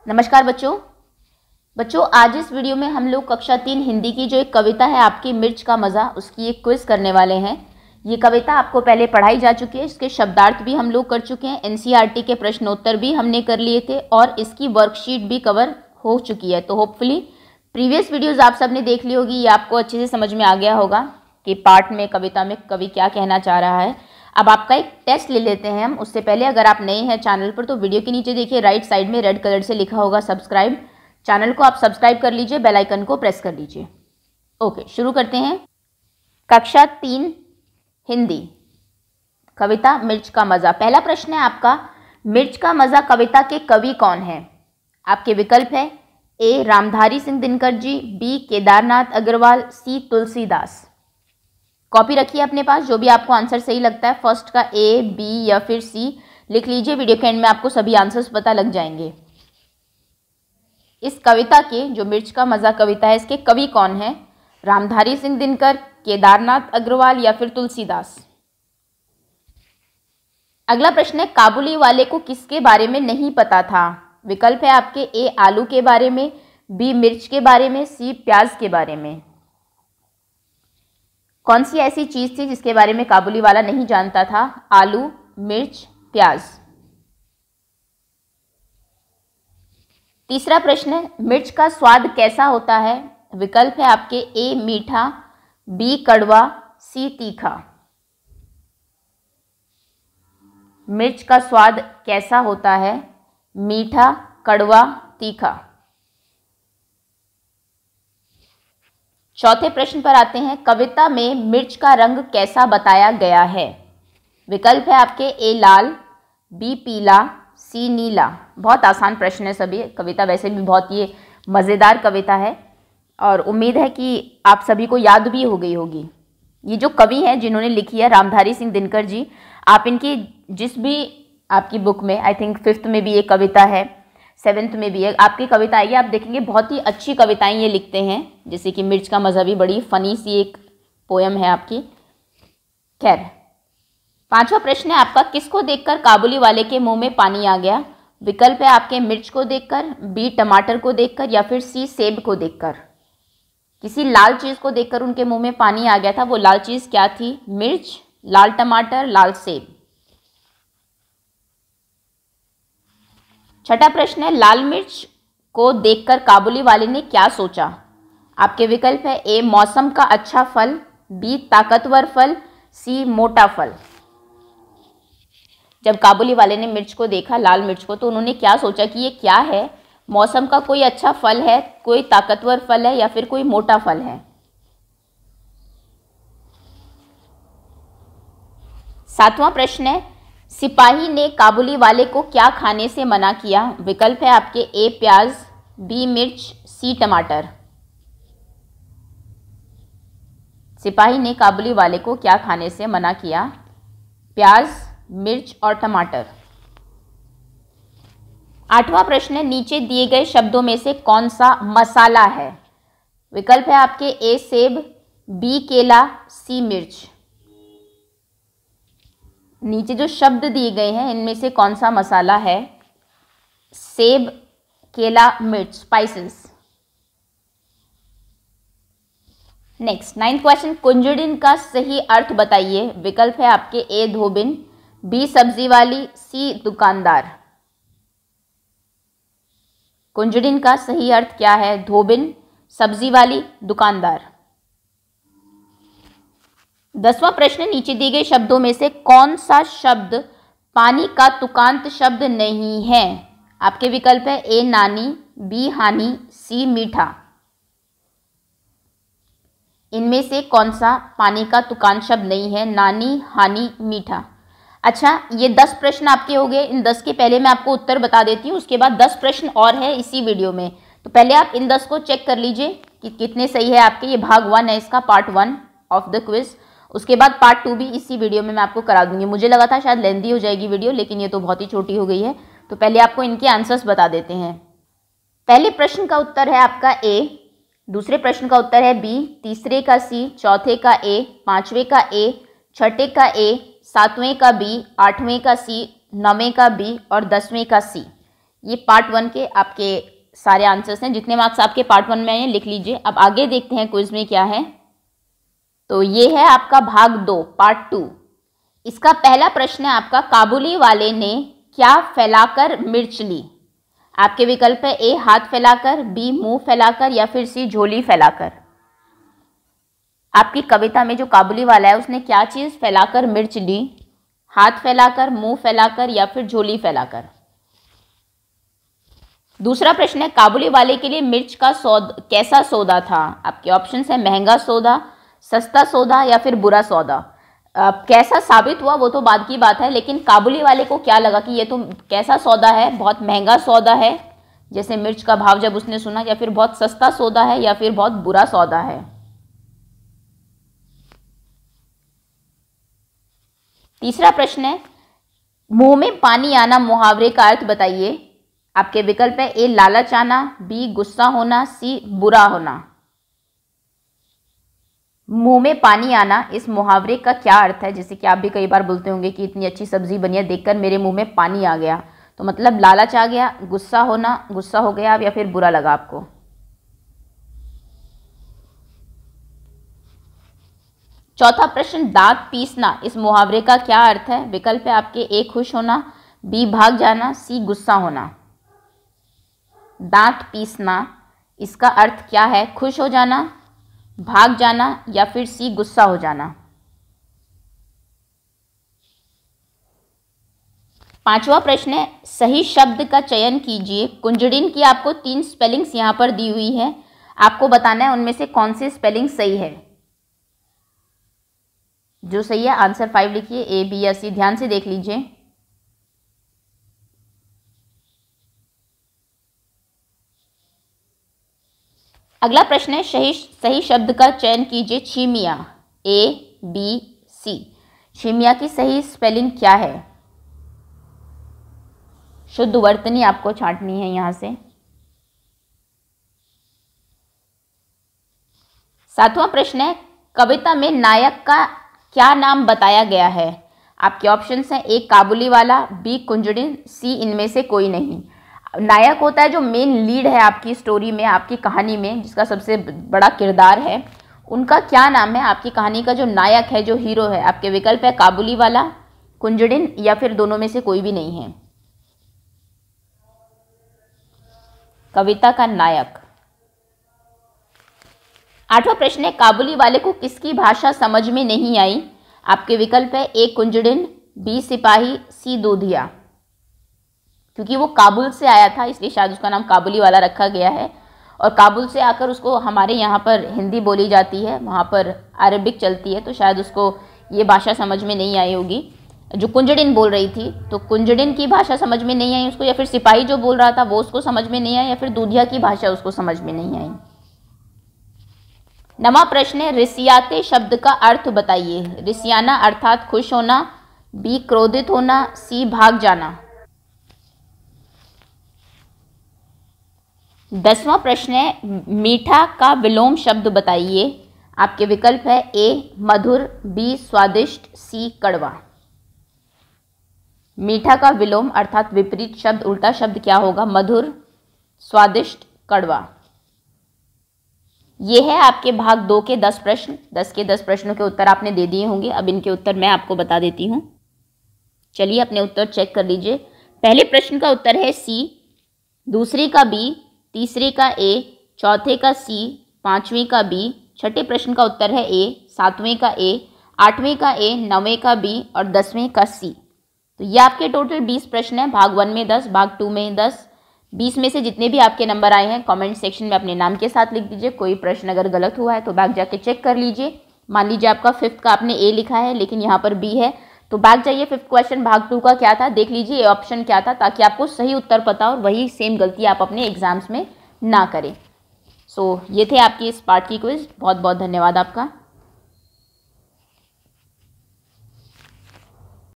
नमस्कार बच्चों आज इस वीडियो में हम लोग कक्षा 3 हिंदी की जो एक कविता है आपकी मिर्च का मज़ा, उसकी एक क्विज करने वाले हैं। ये कविता आपको पहले पढ़ाई जा चुकी है, इसके शब्दार्थ भी हम लोग कर चुके हैं, एनसीईआरटी के प्रश्नोत्तर भी हमने कर लिए थे और इसकी वर्कशीट भी कवर हो चुकी है। तो होपफुली प्रीवियस वीडियोज़ आप सब ने देख ली होगी, ये आपको अच्छे से समझ में आ गया होगा कि पार्ट में कविता में कवि क्या कहना चाह रहा है। अब आपका एक टेस्ट ले लेते हैं हम। उससे पहले अगर आप नए हैं चैनल पर तो वीडियो के नीचे देखिए राइट साइड में रेड कलर से लिखा होगा सब्सक्राइब। चैनल को आप सब्सक्राइब कर लीजिए, बेल आइकन को प्रेस कर लीजिए। ओके, शुरू करते हैं। कक्षा 3 हिंदी, कविता मिर्च का मज़ा। पहला प्रश्न है आपका, मिर्च का मज़ा कविता के कवि कौन है? आपके विकल्प है ए रामधारी सिंह दिनकर जी, बी केदारनाथ अग्रवाल, सी तुलसीदास। कॉपी रखिए अपने पास, जो भी आपको आंसर सही लगता है फर्स्ट का ए, बी या फिर सी लिख लीजिए। वीडियो के एंड में आपको सभी आंसर्स पता लग जाएंगे। इस कविता के जो मिर्च का मज़ा कविता है, इसके कवि कौन है? रामधारी सिंह दिनकर, केदारनाथ अग्रवाल या फिर तुलसीदास। अगला प्रश्न है, काबुली वाले को किसके बारे में नहीं पता था? विकल्प है आपके ए आलू के बारे में, बी मिर्च के बारे में, सी प्याज के बारे में। कौन सी ऐसी चीज थी जिसके बारे में काबुली वाला नहीं जानता था? आलू, मिर्च, प्याज। तीसरा प्रश्न है, मिर्च का स्वाद कैसा होता है? विकल्प है आपके ए मीठा, बी कड़वा, सी तीखा। मिर्च का स्वाद कैसा होता है? मीठा, कड़वा, तीखा। चौथे प्रश्न पर आते हैं, कविता में मिर्च का रंग कैसा बताया गया है? विकल्प है आपके ए लाल, बी पीला, सी नीला। बहुत आसान प्रश्न है सभी। कविता वैसे भी बहुत ये मज़ेदार कविता है और उम्मीद है कि आप सभी को याद भी हो गई होगी। ये जो कवि हैं जिन्होंने लिखी है, रामधारी सिंह दिनकर जी, आप इनकी जिस भी आपकी बुक में, आई थिंक 5th में भी एक कविता है, 7th में भी एक आपकी कविता आएगी, आप देखेंगे बहुत ही अच्छी कविताएं ये लिखते हैं। जैसे कि मिर्च का मज़ा भी बड़ी फनी सी एक पोयम है आपकी। खैर, पांचवा प्रश्न है आपका, किसको देखकर काबुली वाले के मुंह में पानी आ गया? विकल्प है आपके मिर्च को देखकर, बी टमाटर को देखकर या फिर सी सेब को देखकर। किसी लाल चीज़ को देखकर उनके मुंह में पानी आ गया था। वो लाल चीज़ क्या थी? मिर्च, लाल टमाटर, लाल सेब। छठा प्रश्न है, लाल मिर्च को देखकर काबुली वाले ने क्या सोचा? आपके विकल्प है ए मौसम का अच्छा फल, बी ताकतवर फल, सी मोटा फल। जब काबुली वाले ने मिर्च को देखा, लाल मिर्च को, तो उन्होंने क्या सोचा कि ये क्या है? मौसम का कोई अच्छा फल है, कोई ताकतवर फल है या फिर कोई मोटा फल है? सातवां प्रश्न है, सिपाही ने काबुली वाले को क्या खाने से मना किया? विकल्प है आपके ए प्याज, बी मिर्च, सी टमाटर। सिपाही ने काबुली वाले को क्या खाने से मना किया? प्याज, मिर्च और टमाटर। आठवां प्रश्न है, नीचे दिए गए शब्दों में से कौन सा मसाला है? विकल्प है आपके ए सेब, बी केला, सी मिर्च। नीचे जो शब्द दिए गए हैं इनमें से कौन सा मसाला है? सेब, केला, मिर्च, स्पाइसेस। नेक्स्ट 9th क्वेश्चन, कुंजड़िन का सही अर्थ बताइए। विकल्प है आपके ए धोबिन, बी सब्जी वाली, सी दुकानदार। कुंजड़िन का सही अर्थ क्या है? धोबिन, सब्जी वाली, दुकानदार। 10वां प्रश्न, नीचे दिए गए शब्दों में से कौन सा शब्द पानी का तुकांत शब्द नहीं है? आपके विकल्प है ए नानी, बी हानि, सी मीठा। इनमें से कौन सा पानी का तुकांत शब्द नहीं है? नानी, हानि, मीठा। अच्छा, ये 10 प्रश्न आपके हो गए। इन 10 के पहले मैं आपको उत्तर बता देती हूँ, उसके बाद 10 प्रश्न और है इसी वीडियो में। तो पहले आप इन 10 को चेक कर लीजिए कि कितने सही है आपके। ये भाग 1 है इसका, पार्ट 1 ऑफ द क्विज। उसके बाद पार्ट 2 भी इसी वीडियो में मैं आपको करा दूंगी। मुझे लगा था शायद लेंदी हो जाएगी वीडियो, लेकिन ये तो बहुत ही छोटी हो गई है। तो पहले आपको इनके आंसर्स बता देते हैं। पहले प्रश्न का उत्तर है आपका ए, दूसरे प्रश्न का उत्तर है बी, तीसरे का सी, चौथे का ए, पांचवें का ए, छठे का ए, सातवें का बी, आठवें का सी, 9वें का बी और 10वें का सी। ये पार्ट 1 के आपके सारे आंसर्स हैं। जितने मार्क्स आपके पार्ट 1 में आए हैं लिख लीजिए। अब आगे देखते हैं क्विज में क्या है। तो ये है आपका भाग 2 पार्ट 2। इसका पहला प्रश्न है आपका, काबुली वाले ने क्या फैलाकर मिर्च ली? आपके विकल्प है ए हाथ फैलाकर, बी मुंह फैलाकर या फिर सी झोली फैलाकर। आपकी कविता में जो काबुली वाला है उसने क्या चीज फैलाकर मिर्च ली? हाथ फैलाकर, मुंह फैलाकर या फिर झोली फैलाकर। दूसरा प्रश्न है, काबुली वाले के लिए मिर्च का कैसा सौदा था? आपके ऑप्शंस है महंगा सौदा, सस्ता सौदा या फिर बुरा सौदा। कैसा साबित हुआ वो तो बाद की बात है, लेकिन काबुली वाले को क्या लगा कि ये तो कैसा सौदा है, बहुत महंगा सौदा है, जैसे मिर्च का भाव जब उसने सुना, या फिर बहुत सस्ता सौदा है या फिर बहुत बुरा सौदा है। तीसरा प्रश्न है, मुंह में पानी आना मुहावरे का अर्थ बताइए। आपके विकल्प है ए लालच आना, बी गुस्सा होना, सी बुरा होना। मुंह में पानी आना इस मुहावरे का क्या अर्थ है? जैसे कि आप भी कई बार बोलते होंगे कि इतनी अच्छी सब्जी बनी है, देखकर मेरे मुंह में पानी आ गया, तो मतलब लालच आ गया, गुस्सा होना, गुस्सा हो गया आप, या फिर बुरा लगा आपको। चौथा प्रश्न, दांत पीसना इस मुहावरे का क्या अर्थ है? विकल्प है आपके ए खुश होना, बी भाग जाना, सी गुस्सा होना। दांत पीसना इसका अर्थ क्या है? खुश हो जाना, भाग जाना या फिर सी गुस्सा हो जाना। पांचवा प्रश्न है, सही शब्द का चयन कीजिए। कुंजड़िन की आपको 3 स्पेलिंग्स यहां पर दी हुई है, आपको बताना है उनमें से कौन सी स्पेलिंग सही है। जो सही है आंसर 5 लिखिए, ए बी या सी, ध्यान से देख लीजिए। अगला प्रश्न है, सही शब्द का चयन कीजिए। छीमिया, ए बी सी। छीमिया की सही स्पेलिंग क्या है? शुद्ध वर्तनी आपको छांटनी है यहां से। सातवां प्रश्न है, कविता में नायक का क्या नाम बताया गया है? आपके ऑप्शंस हैं ए काबुली वाला, बी कुंजड़िन, सी इनमें से कोई नहीं। नायक होता है जो मेन लीड है आपकी स्टोरी में, आपकी कहानी में, जिसका सबसे बड़ा किरदार है, उनका क्या नाम है? आपकी कहानी का जो नायक है, जो हीरो है। आपके विकल्प है काबुली वाला, कुंजड़िन या फिर दोनों में से कोई भी नहीं है। कविता का नायक। आठवां प्रश्न है, काबुली वाले को किसकी भाषा समझ में नहीं आई? आपके विकल्प है ए कुंजड़िन, बी सिपाही, सी दूधिया। क्योंकि वो काबुल से आया था इसलिए शायद उसका नाम काबुली वाला रखा गया है, और काबुल से आकर उसको हमारे यहाँ पर हिंदी बोली जाती है, वहाँ पर अरबिक चलती है, तो शायद उसको ये भाषा समझ में नहीं आई होगी जो कुंजड़िन बोल रही थी। तो कुंजड़िन की भाषा समझ में नहीं आई उसको, या फिर सिपाही जो बोल रहा था वो उसको समझ में नहीं आई, या फिर दूधिया की भाषा उसको समझ में नहीं आई। नवा प्रश्न है, रिसियाते शब्द का अर्थ बताइए। रिसियाना अर्थात खुश होना, बी क्रोधित होना, सी भाग जाना। 10वां प्रश्न है, मीठा का विलोम शब्द बताइए। आपके विकल्प है ए मधुर, बी स्वादिष्ट, सी कड़वा। मीठा का विलोम अर्थात विपरीत शब्द, उल्टा शब्द क्या होगा? मधुर, स्वादिष्ट, कड़वा। ये है आपके भाग 2 के 10 प्रश्न। 10 के 10 प्रश्नों के उत्तर आपने दे दिए होंगे। अब इनके उत्तर मैं आपको बता देती हूँ। चलिए अपने उत्तर चेक कर लीजिए। पहले प्रश्न का उत्तर है सी, दूसरे का बी, तीसरे का ए, चौथे का सी, पांचवें का बी, छठे प्रश्न का उत्तर है ए, सातवें का ए, आठवें का ए, नौवें का बी और 10वें का सी। तो ये आपके टोटल 20 प्रश्न हैं। भाग 1 में 10, भाग 2 में 10। 20 में से जितने भी आपके नंबर आए हैं कमेंट सेक्शन में अपने नाम के साथ लिख दीजिए। कोई प्रश्न अगर गलत हुआ है तो बैक जाके चेक कर लीजिए। मान लीजिए आपका 5th का आपने ए लिखा है लेकिन यहाँ पर बी है, तो बैक जाइए 5th क्वेश्चन भाग 2 का क्या था देख लीजिए, ए ऑप्शन क्या था, ताकि आपको सही उत्तर पता और वही सेम गलती आप अपने एग्जाम्स में ना करें। सो ये थे आपकी इस पार्ट की क्विज। बहुत बहुत धन्यवाद आपका।